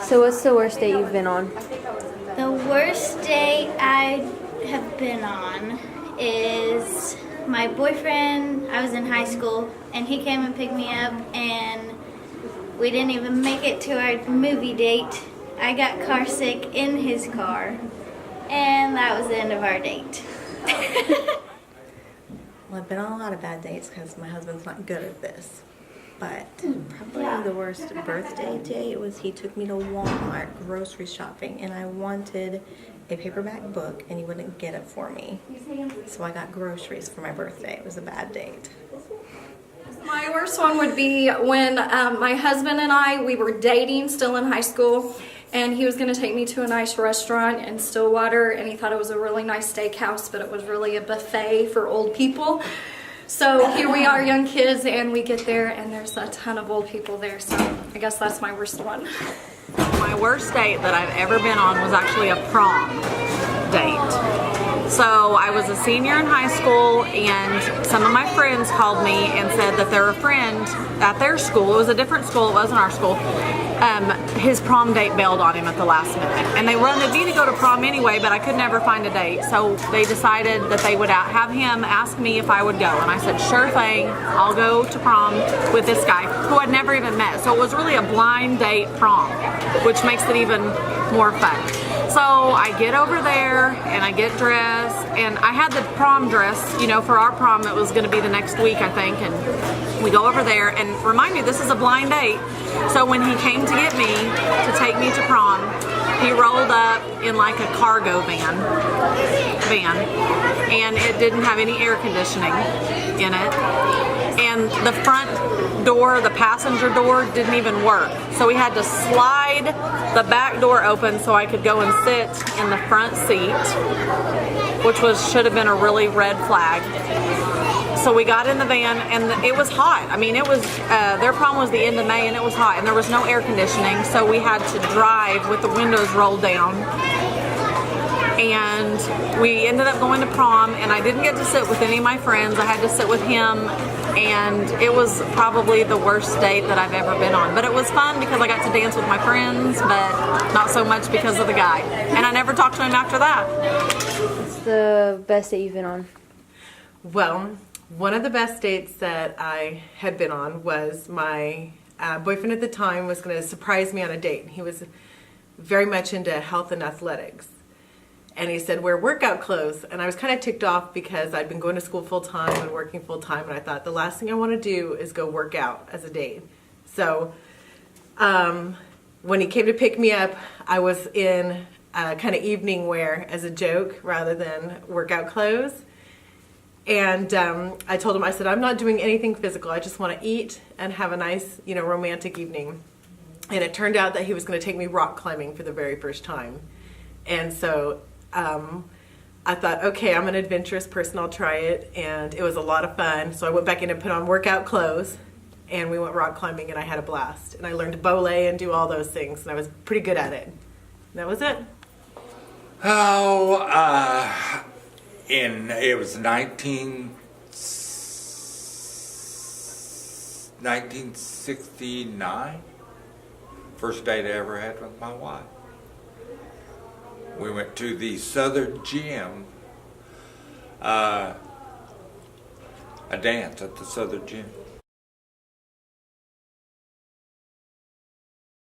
So what's the worst date you've been on? The worst date I have been on is my boyfriend. I was in high school and he came and picked me up and we didn't even make it to our movie date. I got car sick in his car and that was the end of our date. Well, I've been on a lot of bad dates because my husband's not good at this. But probably the worst birthday date was he took me to Walmart grocery shopping and I wanted a paperback book and he wouldn't get it for me. So I got groceries for my birthday. It was a bad date. My worst one would be when my husband and we were dating still in high school, and he was going to take me to a nice restaurant in Stillwater, and he thought it was a really nice steakhouse, but it was really a buffet for old people. So here we are, young kids, and we get there and there's a ton of old people there, so I guess that's my worst one. My worst date that I've ever been on was actually a prom date. So I was a senior in high school and some of my friends called me and said that their friend at their school, it was a different school, it wasn't our school, his prom date bailed on him at the last minute. And they wanted me to go to prom anyway, but I could never find a date. So they decided that they would have him ask me if I would go. And I said, sure thing, I'll go to prom with this guy who I'd never even met. So it was really a blind date prom, which makes it even more fun. So I get over there and I get dressed, and I had the prom dress, you know, for our prom. It was going to be the next week, I think, and we go over there, and remind me, this is a blind date. So when he came to get me to take me to prom, he rolled up in like a cargo van, and it didn't have any air conditioning in it, and the front door, the passenger door, didn't even work. So we had to slide the back door open so I could go and sit in the front seat, which should have been a really red flag. So we got in the van and it was hot. I mean, it was, their prom was the end of May and it was hot and there was no air conditioning, so we had to drive with the windows rolled down. And we ended up going to prom, and I didn't get to sit with any of my friends. I had to sit with him, and it was probably the worst date that I've ever been on. But it was fun because I got to dance with my friends, but not so much because of the guy. And I never talked to him after that. What's the best date you've been on? Well, one of the best dates that I had been on was my boyfriend at the time was going to surprise me on a date. He was very much into health and athletics. And he said, wear workout clothes. And I was kind of ticked off because I'd been going to school full time and working full time. And I thought the last thing I want to do is go work out as a date. So when he came to pick me up, I was in kind of evening wear as a joke rather than workout clothes. And I told him, I said, I'm not doing anything physical. I just want to eat and have a nice, you know, romantic evening. And it turned out that he was going to take me rock climbing for the very first time. And so I thought, okay, I'm an adventurous person, I'll try it. And it was a lot of fun. So I went back in and put on workout clothes and we went rock climbing and I had a blast. And I learned to belay and do all those things and I was pretty good at it. And that was it. Oh, it was 1969. First date I ever had with my wife. We went to the Southern Gym, a dance at the Southern Gym.